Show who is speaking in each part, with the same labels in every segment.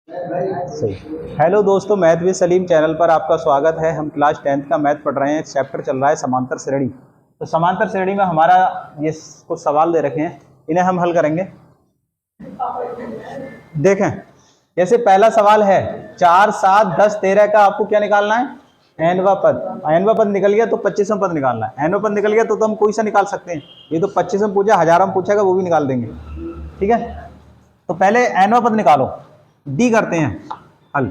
Speaker 1: सही। हेलो दोस्तों, math with Salim channel पर आपका स्वागत है। हम क्लास 10th का मैथ पढ़ रहे हैं। एक चैप्टर चल रहा है समांतर श्रेणी। तो समांतर श्रेणी में हमारा ये कुछ सवाल दे रखे हैं, इन्हें हम हल करेंगे। देखें, जैसे पहला सवाल है 4, 7, 10, 13 का आपको क्या निकालना है? nवा पद। nवा पद निकल गया तो 25वां पद निकालना है। nवा पद निकल गया तो हम कोई सा निकाल सकते हैं। ये तो 25 में पूछा, 1000 में पूछेगा, वो भी निकाल देंगे। ठीक है, तो पहले nवा पद निकालो। डी करते हैं हल।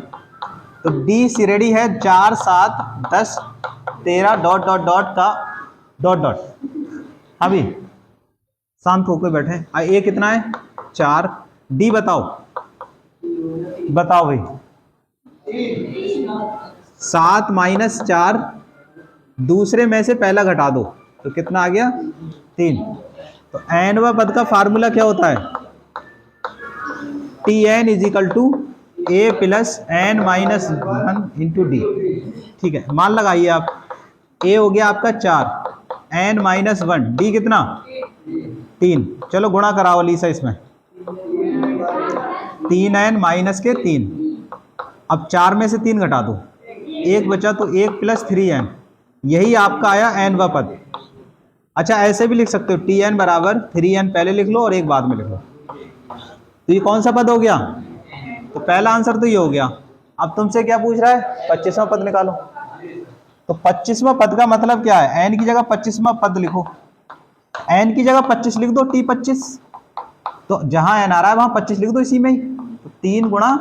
Speaker 1: तो डी सी रेडी है 4, 7, 10, 13 डॉट डॉट डॉट का डॉट डॉट। अभी शांत होकर बैठे। ए कितना है? 4। डी बताओ, बताओ भाई। 7 - 4, दूसरे में से पहला घटा दो तो कितना आ गया? 3। तो nवा पद का फार्मूला क्या होता है? Tn = a + n - 1 into D. ठीक है, मान लगाइए आप। a हो गया आपका 4, n - 1, डी कितना? 3। चलो गुणा कराओ अलीसा इसमें। 3n - 3। अब 4 में से 3 घटा दो, 1 बचा तो 1 + 3n, यही आपका आया nवा पद। अच्छा, ऐसे भी लिख सकते हो, Tn = 3n पहले लिख लो और 1 बाद में लिख लो। तो ये कौन सा पद हो गया? तो पहला आंसर तो ये हो गया। अब तुमसे क्या पूछ रहा है? 25वां पद निकालो। तो 25वां पद का मतलब क्या है? n की जगह 25वां पद लिखो। n की जगह 25 लिख दो, t 25। तो जहां n आ रहा है वहां 25 लिख दो इसी में ही। तो 3 ×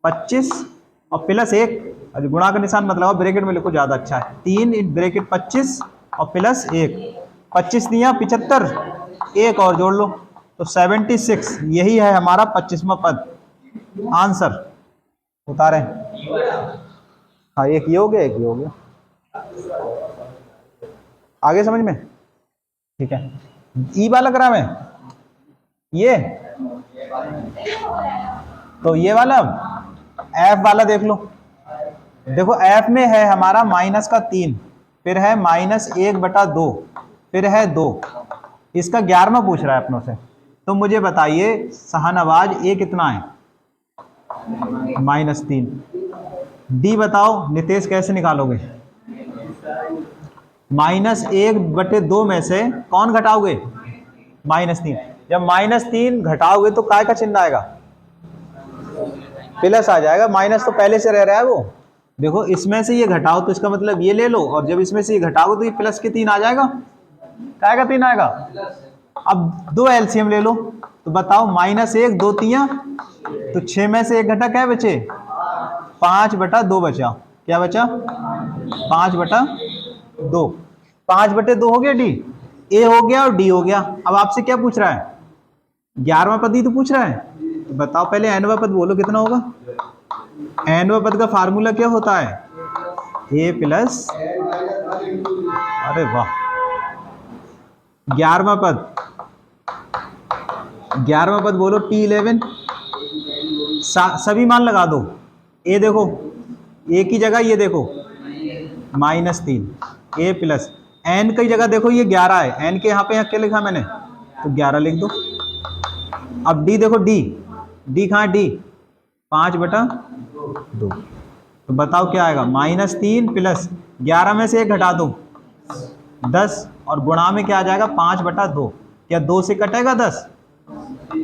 Speaker 1: 25 और +1, गुणा का निशान मतलब ब्रैकेट में लिखो, ज्यादा अच्छा है। 3 ब्रैकेट 25 और +1, 25 दिया 75, एक और जोड़ लो तो 76। यही है हमारा 25वां पद। आंसर उतारें। हाँ, एक ये हो गया, एक ये हो गया। आगे समझ में? ठीक है, ई वाला करा मैं ये। तो ये वाला एफ वाला देख लो। देखो, एफ में है हमारा -3, फिर है -1/2, फिर है 2। इसका 11वां पूछ रहा है अपनों से। तो मुझे बताइए शाहनवाज ए कितना है? -3। डी बताओ नितेश, कैसे निकालोगे? -1/2 में से कौन घटाओगे? -3। जब -3 घटाओगे तो काय का चिन्ह आएगा? प्लस आ जाएगा। माइनस तो पहले से रह रहा है वो। देखो, इसमें से ये घटाओ तो इसका मतलब ये ले लो, और जब इसमें से ये घटाओगे तो ये प्लस के 3 आ जाएगा। काय का 3 आएगा? अब 2 एलसीएम ले लो तो बताओ, -1 2 3, तो 6 में से 1 घटा, क्या बचे? 5/2 बचा। क्या बचा? 5/2। 5/2 हो गया डी। ए हो गया और डी हो गया। अब आपसे क्या पूछ रहा है? 11वां पद ही तो पूछ रहा है। तो बताओ पहले nवा पद बोलो कितना होगा? nवा पद का फार्मूला क्या होता है? a +, अरे वाह, 11वां पद। 11वां पद बोलो T11। सभी मान लगा दो। ए देखो, ए की जगह ये देखो -3, a + n की जगह देखो ये 11 है, n के यहाँ पे क्या लिखा मैंने? तो 11 लिख दो। अब डी देखो, डी कहाँ? डी 5/2। तो बताओ क्या आएगा? -3 + 11 में से 1 घटा दो 10, और गुणा में क्या आ जाएगा? 5/2। क्या 2 से कटेगा 10?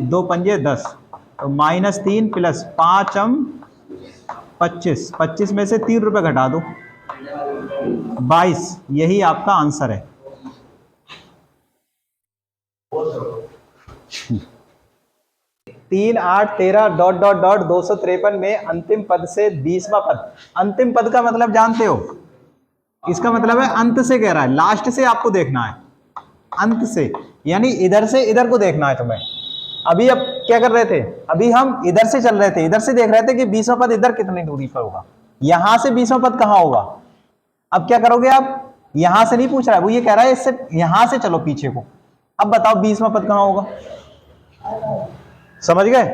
Speaker 1: 2 पंजे 10। तो -3 + 5 25, 25 में से 3 रुपये घटा दो 22। यही आपका आंसर है। 3, 8, 13 डॉट डॉट डॉट 253 में अंतिम पद से 20वां पद। अंतिम पद का मतलब जानते हो? इसका मतलब है अंत से कह रहा है, लास्ट से आपको देखना है, अंत से, यानी इधर से इधर को देखना है तुम्हें। अभी अब क्या कर रहे थे? अभी हम इधर से चल रहे थे, इधर से देख रहे थे कि 20वां पद इधर कितनी दूरी पर होगा। यहां से 20वां पद कहां होगा? अब क्या करोगे आप? यहां से नहीं पूछ रहा है वो, ये कह रहा है इससे यहां से चलो पीछे को। अब बताओ 20वां पद कहां होगा? समझ गए?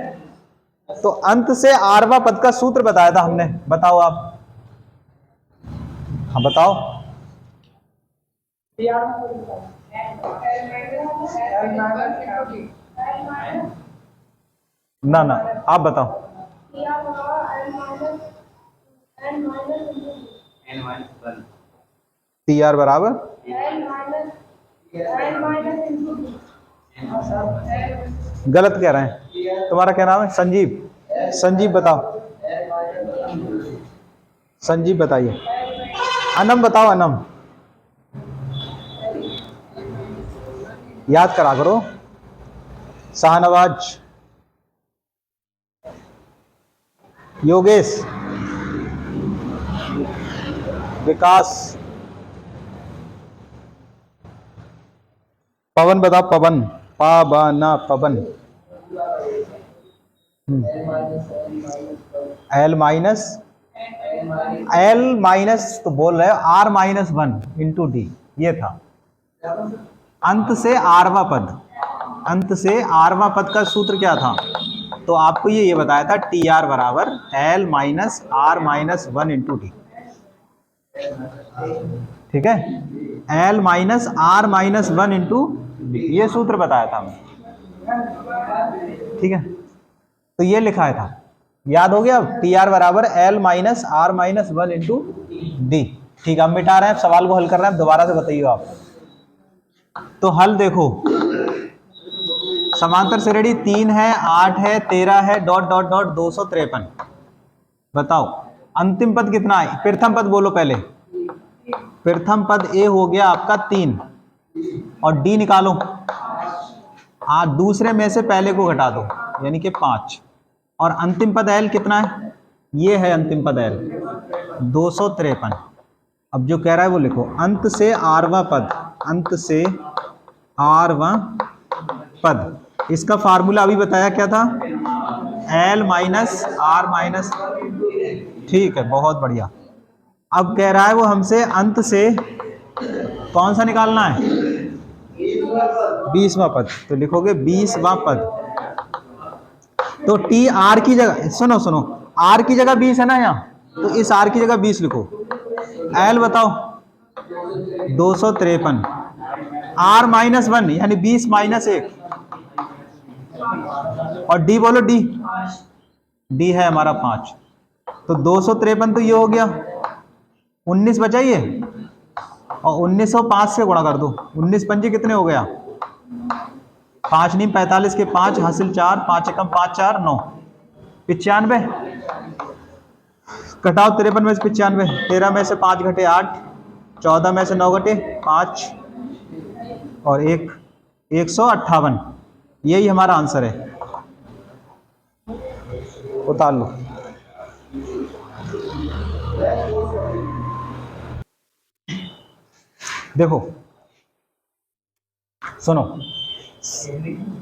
Speaker 1: तो अंत से 8वां पद का सूत्र बताया था हमने, बताओ आप। हाँ बताओ। ना ना, आप बताओ। टी आर बराबर गलत कह रहे हैं। तुम्हारा क्या नाम है? संजीव। संजीव बताओ, संजीव बताइए। अनम बताओ, अनम याद करा करो। शाहनवाज, योगेश, विकास, पवन बताओ, पवन, पाबना Pawan. L minus, L minus तो बोल रहे हो R minus one into D, ये था। अंत से आरवा पद, अंत से आरवा पद का सूत्र क्या था? तो आपको ये बताया था टी आर बराबर L minus R minus one into D. ठीक है, L minus R minus one into D, ये सूत्र बताया था हमने। ठीक है, तो ये लिखा था, याद हो गया। टी आर बराबर L minus R minus one into D. ठीक है, हम मिटा रहे हैं, सवाल को हल कर रहे हैं, दोबारा से बताइए आप। तो हल देखो, समांतर श्रेणी 3 है, 8 है, 13 है, डॉट डॉट डॉट 253। बताओ अंतिम पद कितना है? प्रथम पद बोलो पहले। प्रथम पद ए हो गया आपका 3 और डी निकालो। दूसरे में से पहले को घटा दो यानी कि 5। और अंतिम पद एल कितना है? ये है अंतिम पद एल 253। अब जो कह रहा है वो लिखो, अंत से आरवा पद, अंत से आरवा पद। इसका फार्मूला अभी बताया क्या था? L minus R minus. ठीक है, बहुत बढ़िया। अब कह रहा है वो हमसे अंत से कौन सा निकालना है? 20वां पद। तो लिखोगे 20वां पद। तो टी आर की जगह, सुनो सुनो, आर की जगह 20 है ना यहाँ, तो इस आर की जगह 20 लिखो। एल बताओ 253, आर माइनस वन यानी 20 माइनस 1, और डी बोलो, डी, डी है हमारा 5। तो 253 तो ये हो गया, 19 बचा ये, और 1905 से गुणा कर दो। 19 पंजे कितने हो गया? 5 नहीं 45 के 5 हासिल 4, 5 एकम 5 4 9, 95। घटाओ 53 में से 95, 13 में से 5 घटे 8, 14 में से 9 घटे 5 और 1, 158। यही हमारा आंसर है। उतार लो। देखो सुनो,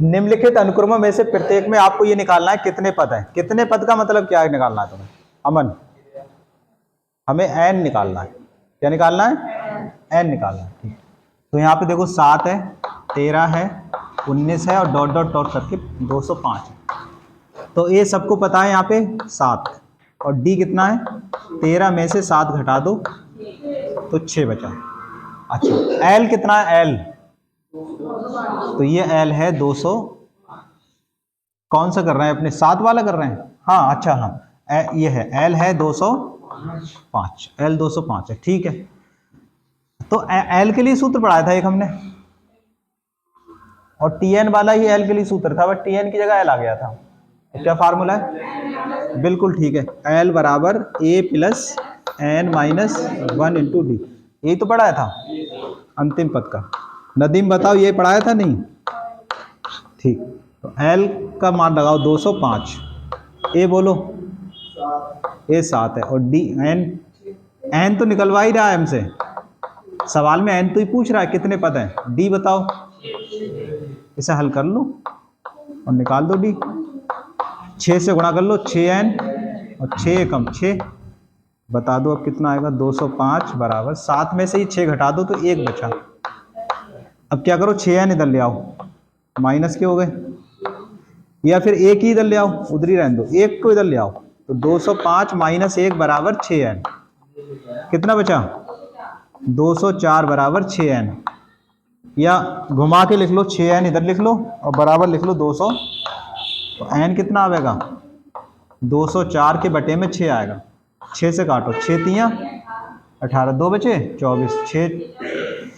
Speaker 1: निम्नलिखित अनुक्रमों में से प्रत्येक में आपको ये निकालना है कितने पद हैं। कितने पद का मतलब क्या है निकालना है तुम्हें? अमन, हमें एन निकालना है। क्या निकालना है? एन निकालना है। ठीक, तो यहाँ पे देखो 7 है, 13 है, 19 है और डॉट डॉट डॉट करके 205 है। तो ये सबको पता है यहाँ पे 7, और डी कितना है? 13 में से 7 घटा दो तो 6 बचा। अच्छा, एल कितना है? एल, तो ये एल है 200। कौन सा कर रहे हैं? अपने 7 वाला कर रहे हैं। हाँ अच्छा, हाँ ये है एल है 205, एल 205 है। ठीक है, तो एल के लिए सूत्र पढ़ाया था एक हमने, और टी एन वाला ही एल के लिए सूत्र था, बट टी एन की जगह एल आ गया था। तो क्या फार्मूला है? बिल्कुल ठीक है, एल बराबर a plus n minus 1 into d. यही तो पढ़ाया था अंतिम पद का। नदीम बताओ, ये पढ़ाया था नहीं? ठीक, तो एल का मान लगाओ 205, ए बोलो, ए 7 है, और डी एन, एन तो निकलवा ही रहा है हमसे, सवाल में एन तो ही पूछ रहा है कितने पद हैं। डी बताओ, इसे हल कर लो और निकाल दो डी। 6 से गुणा कर लो, 6n और 6 एकम 6, बता दो अब कितना आएगा? 205 बराबर 7 में से ही 6 घटा दो तो 1 बचा। अब क्या करो, 6n इधर ले आओ, माइनस के हो गए, या फिर 1 ही इधर ले आओ, उधर ही रहने दो, 1 को इधर ले आओ। तो 205 माइनस 1 बराबर 6n, कितना बचा? 204 बराबर 6n, या घुमा के लिख लो, 6n इधर लिख लो और बराबर लिख लो 200। तो n कितना आएगा? 204 के बटे में 6 आएगा। 6 से काटो, 6 तियाँ 18 2 बचे 24,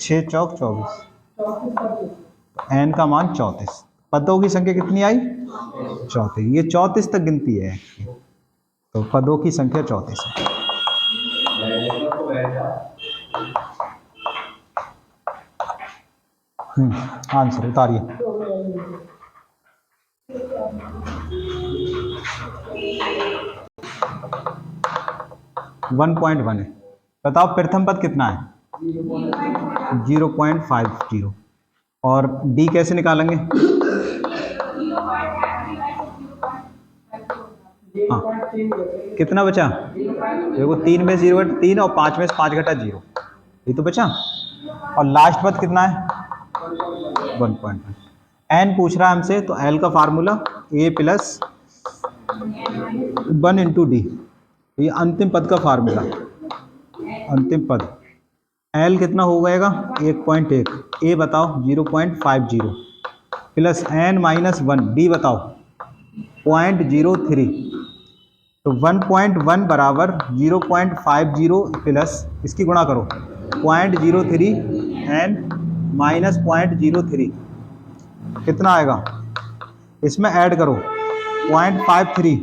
Speaker 1: 6 चौक 24, एन का मान 34। पदों की संख्या कितनी आई? 34। ये 34 तक गिनती है, तो पदों की संख्या 34 है। आंसर उतारिए। 1.1 है। बताओ प्रथम पद कितना है? 0.50। और डी कैसे निकालेंगे? हाँ, कितना बचा? देखो 3 में 0 3 और 5 में से 5 घटा 0, ये तो बचा। और लास्ट पद कितना है? 1.1। एन पूछ रहा है हमसे, तो एल का formula a plus 1 into D, ये अंतिम पद का फार्मूला। अंतिम पद एल कितना हो जाएगा? 1.1। ए बताओ 0.50 प्लस एन माइनस 1, डी बताओ 0.03। तो 1.1 बराबर 0.50 प्लस इसकी गुणा करो 0.03 एन माइनस 0.03, कितना आएगा? इसमें ऐड करो 0.53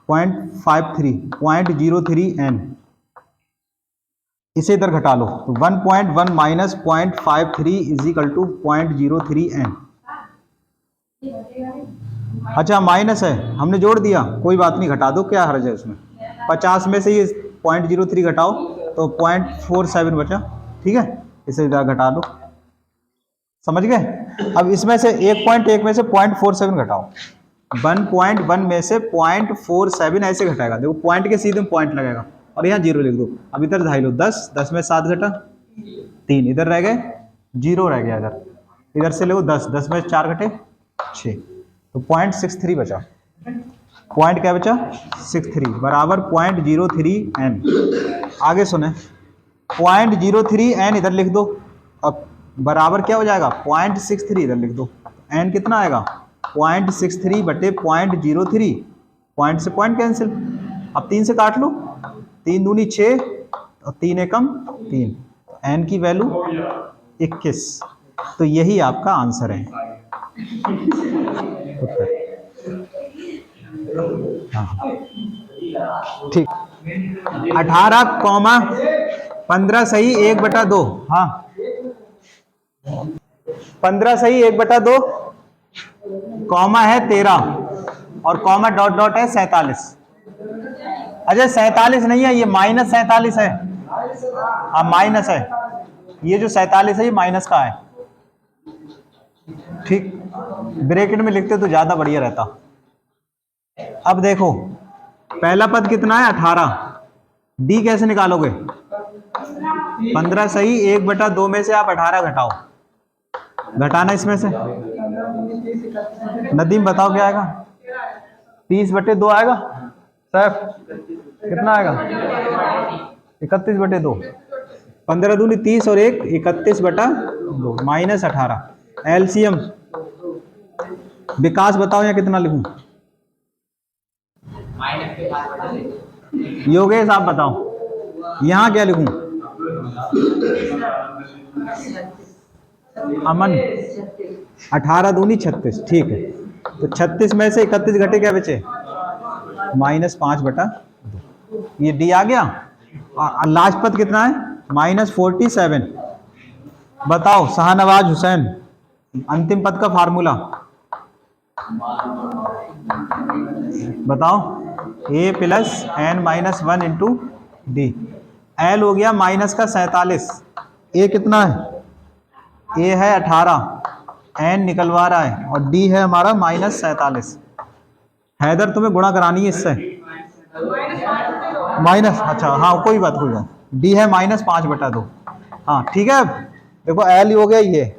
Speaker 1: 0.03 एन, इसे इधर घटा लो, तो 1.1 minus 0.53 is equal to 0.03 n. अच्छा माइनस है, हमने जोड़ दिया, कोई बात नहीं, घटा दो, क्या हर्ज है उसमें। 50 में से ये 0.03 घटाओ तो 0.47 बचा, ठीक है, इसे इधर घटा दो। समझ गए? अब इसमें से 1.1 में से 0.47 घटाओ, 1.1 में से 0.47 ऐसे घटाएगा, देखो पॉइंट के सीधे में पॉइंट लगेगा और यहाँ 0 लिख दो। अब इधर ढाई लो, 10 में 7 घटा 3, इधर रह गए 0 रह गया, इधर से लो 10 में 4 घटे 6, तो 0.63 बचा। पॉइंट क्या बचा? 63 बराबर 0.03 एन। आगे सुने, 0.03 एन इधर लिख दो, अब बराबर क्या हो जाएगा? 0.63 इधर लिख दो, एन कितना आएगा? 0.63 बटे 0.03, पॉइंट से पॉइंट कैंसिल, अब 3 से काट लो, 3 दूनी 6 और 3 एकम 3, एन की वैल्यू 21। तो यही आपका आंसर है। हाँ ठीक, 18,15 सही 1/2। हाँ 15 सही 1/2, कॉमा है 13 और कॉमा डॉट डॉट है 47। अच्छा 47 नहीं है, ये माइनस 47 है। हाँ माइनस है, ये जो 47 है ये माइनस का है, ठीक, ब्रैकेट में लिखते तो ज्यादा बढ़िया रहता। अब देखो पहला पद कितना है? 18। डी कैसे निकालोगे? 15 सही 1/2 में से आप 18 घटाओ, घटाना इसमें से, नदीम बताओ क्या आएगा? 30/2 आएगा। सैफ कितना आएगा? 31/2। 15 दूनी 30 और 1 31/2 माइनस 18। एलसीएम विकास बताओ यहाँ कितना लिखूं? योगेश आप बताओ यहाँ क्या लिखूं? अमन 18 दूनी 36, ठीक है, तो 36 में से 31 घटे क्या बचे? -5/2, ये डी आ गया। लास्ट पद कितना है? -47। बताओ शाहनवाज हुसैन, अंतिम पद का फार्मूला बताओ। a plus n minus 1 into d. L हो गया माइनस का 47, ए कितना है? ए है 18, एन निकलवा रहा है और डी है हमारा -47। हैदर तुम्हें गुणा करानी है इससे, माइनस, अच्छा हाँ कोई बात, डी है -5/2। हाँ ठीक है, देखो एल हो गया, ये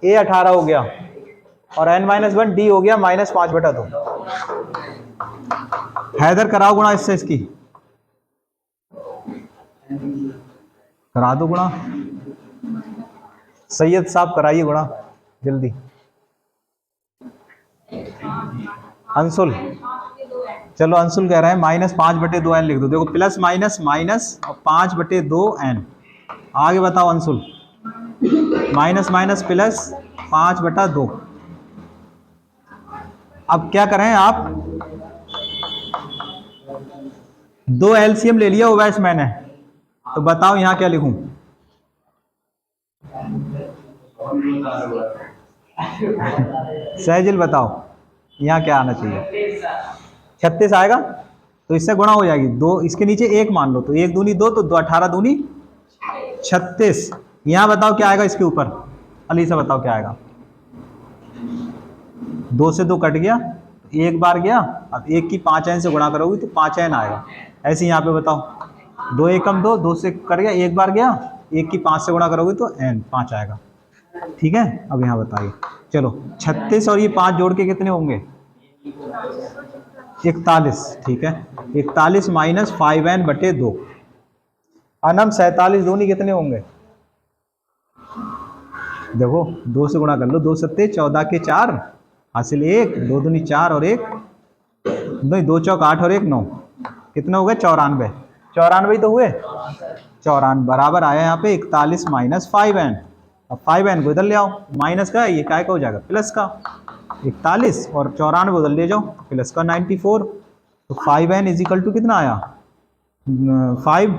Speaker 1: ए 18 हो गया और n-1 डी हो गया -5/2। हैदर कराओ गुणा इससे, इसकी करा दो गुणा, सैयद साहब कराइए गुणा जल्दी। अंशुल चलो अंशुल कह रहे हैं -5/2n लिख दो। देखो प्लस माइनस माइनस और 5/2n। आगे बताओ अंशुल। Minus minus plus 5/2। अब क्या करें आप, 2 LCM ले लिया ओवैस मैंने, तो बताओ यहां क्या लिखूं? सहजिल बताओ यहाँ क्या आना चाहिए? 36 आएगा, तो इससे गुणा हो जाएगी। 2 इसके नीचे 1 मान लो, तो 1 दूनी 2, तो 2 18 दूनी 36। यहाँ बताओ क्या आएगा इसके ऊपर? अली से बताओ क्या आएगा? 2 से 2 कट गया, 1 बार गया। अब 1 की 5n से गुणा करोगी तो 5n आएगा। ऐसे यहाँ पे बताओ, 2 एकम 2, 2 से कट गया, 1 बार गया, 1 की 5 से गुणा करोगे तो n 5 आएगा। ठीक है, अब यहाँ बताइए। चलो 36 और ये 5 जोड़ के कितने होंगे? 41। ठीक है, 41 माइनस 5n/2 अनम 47 दूनी कितने होंगे? देखो 2 से गुणा कर लो, 2 सत्ते 14 के 4 हासिल 1, 2 दूनी 4 और 1 नहीं, 2 चौक 8 और 1 9, कितने हो गए? 94। 94 तो हुए, 94 बराबर आया यहाँ पे 41 माइनस 5n। अब 5n को इधर ले आओ, माइनस का ये काय का हो जाएगा? प्लस का 41, और 94 उधर ले जाओ, प्लस का 94। तो 5n इज इक्वल टू कितना आया? 5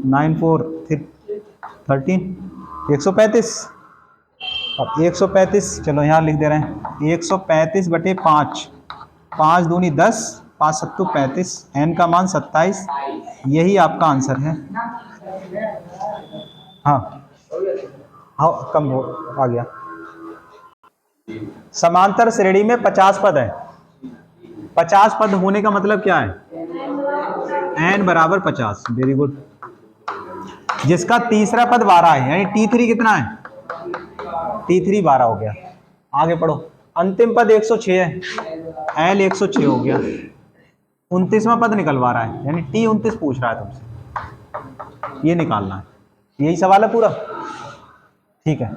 Speaker 1: 9 4 13 135। अब 135 चलो यहाँ लिख दे रहे हैं, 135/5, 5 दूनी 10, 5 सत्तू 35, n का मान 27। यही आपका आंसर है। हाँ हाँ, कम हो आ गया। समांतर श्रेणी में 50 पद है। 50 पद होने का मतलब क्या है? n बराबर 50। Very good. जिसका तीसरा पद 12 है, यानी T3 कितना है? T3 12 हो गया। आगे पढ़ो। अंतिम पद 106 है, L 106 हो गया। 29वां पद निकलवा रहा है, यानी T29 पूछ रहा है तुमसे, ये निकालना है। यही सवाल है पूरा। ठीक है,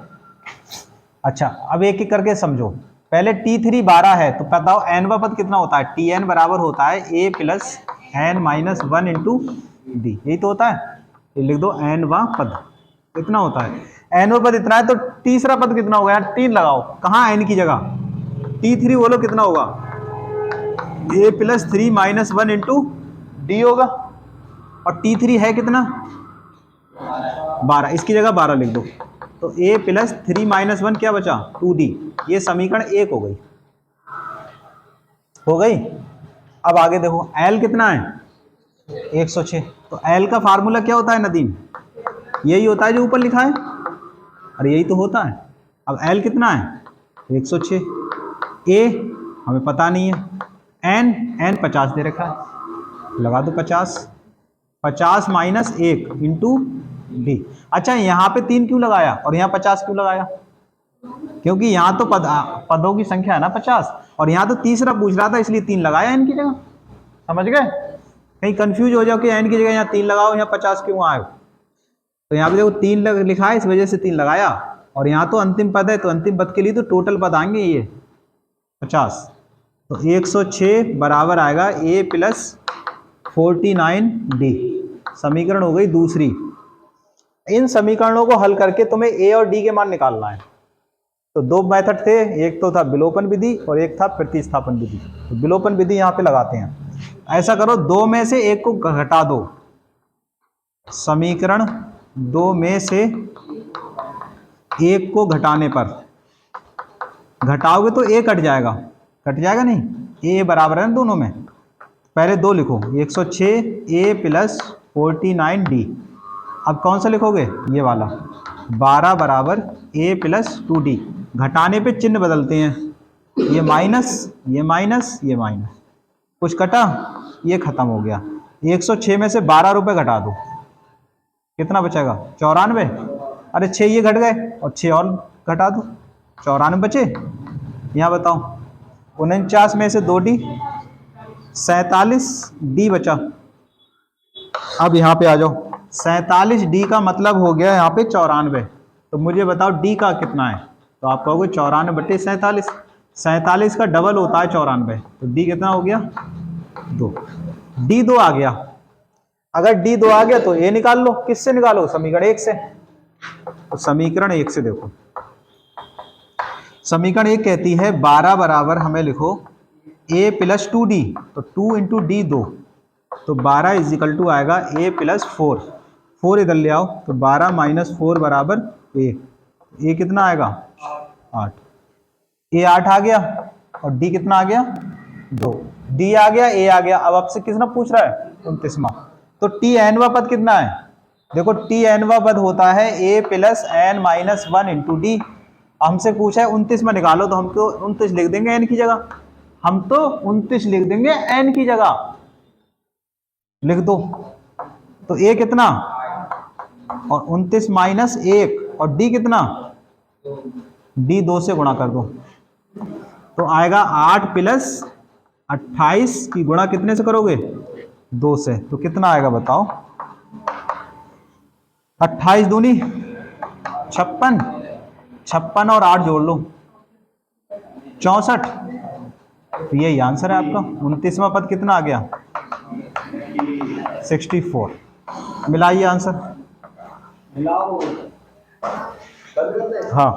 Speaker 1: अच्छा अब एक एक करके समझो। पहले T3 12 है, तो बताओ nवा पद कितना होता है? Tn बराबर होता है a plus n minus 1 into d. यही तो होता है, ये लिख दो nवा पद कितना होता है। nवा पद इतना है, तो तीसरा पद कितना होगा यार? 3 लगाओ, कहाँ n की जगह? T3 बोलो कितना होगा? a plus 3 minus 1 into D होगा। और T3 है कितना? 12, इसकी जगह 12 लिख दो। तो a प्लस 3 माइनस 1 क्या बचा? 2d। ये समीकरण 1 हो गई। हो गई। अब आगे देखो, l कितना है? 106। तो l का फार्मूला क्या होता है नदीम? यही होता है जो ऊपर लिखा है, अरे यही तो होता है। अब l कितना है? 106। a हमें पता नहीं है, n 50 दे रखा है, लगा दो 50। 50 माइनस 1 इंटू डी। अच्छा यहाँ पे 3 क्यों लगाया और यहाँ 50 क्यों लगाया? क्योंकि यहाँ तो पदों की संख्या है ना 50, और यहाँ तो तीसरा पूछ रहा था, इसलिए 3 लगाया n की जगह। समझ गए? कहीं कंफ्यूज हो जाओ कि n की जगह यहाँ 3 लगाओ, यहाँ 50 क्यों आए। तो यहाँ पे देखो 3 लिखा है, इस वजह से 3 लगाया। और यहाँ तो अंतिम पद है, तो अंतिम पद के लिए तो टोटल पद आएंगे ये 50। तो 106 बराबर आएगा a प्लस 49d। समीकरण हो गई दूसरी। इन समीकरणों को हल करके तुम्हें a और d के मान निकालना है। तो 2 मेथड थे, एक तो था विलोपन विधि और एक था प्रतिस्थापन विधि। तो विलोपन विधि यहाँ पे लगाते हैं। ऐसा करो, 2 में से 1 को घटा दो। समीकरण 2 में से 1 को घटाने पर, घटाओगे तो a कट जाएगा, कट जाएगा नहीं? a बराबर है ना दोनों में। पहले 2 लिखो, 106 a प्लस 49d। अब कौन सा लिखोगे? ये वाला 12 बराबर a प्लस 2d। घटाने पे चिन्ह बदलते हैं, ये माइनस, ये माइनस, ये माइनस, कुछ कटा, ये खत्म हो गया। 106 में से 12 रुपये घटा दो, कितना बचेगा? 94। अरे 6 ये घट गए और 6 और घटा दो, 94 बचे। यहाँ बताओ, 49 में से 2d, 47d बचा। अब यहाँ पे आ जाओ, 47d का मतलब हो गया यहाँ पे 94। तो मुझे बताओ d का कितना है? तो आप कहोगे 94/47। 47 का डबल होता है 94, तो d कितना हो गया? 2, D2 आ गया। अगर D2 आ गया तो A निकाल लो। किससे निकालो? समीकरण 1 से। तो समीकरण 1 से देखो, समीकरण 1 कहती है 12 बराबर, हमें लिखो A प्लस 2D, तो 2 इंटू डी 2, तो 12 इज इक्वल टू आएगा A प्लस 4। 4 इधर ले आओ, तो 12 माइनस 4 बराबर A। A कितना आएगा? 8। A 8 आ गया और D कितना आ गया? 2। D आ गया, A आ गया। अब आपसे कितना पूछ रहा है? 29वां। तो T nवां पद कितना है? देखो T nवां पद होता है A plus n minus 1 into D. हमसे पूछा है 29वां निकालो, तो हम तो 29 लिख देंगे n की जगह। हम तो 29 लिख देंगे n की जगह। लिख दो। तो A कितना? और 29 माइनस 1, और D कितना? D 2 से गुणा कर दो, तो आएगा 8 प्लस 28 की गुणा कितने से करोगे? 2 से। तो कितना आएगा बताओ? 28 दूनी 56, 56 और 8 जोड़ लो 64। तो यही आंसर है आपका। 29वां पद कितना आ गया? 64। मिलाइए आंसर। हाँ।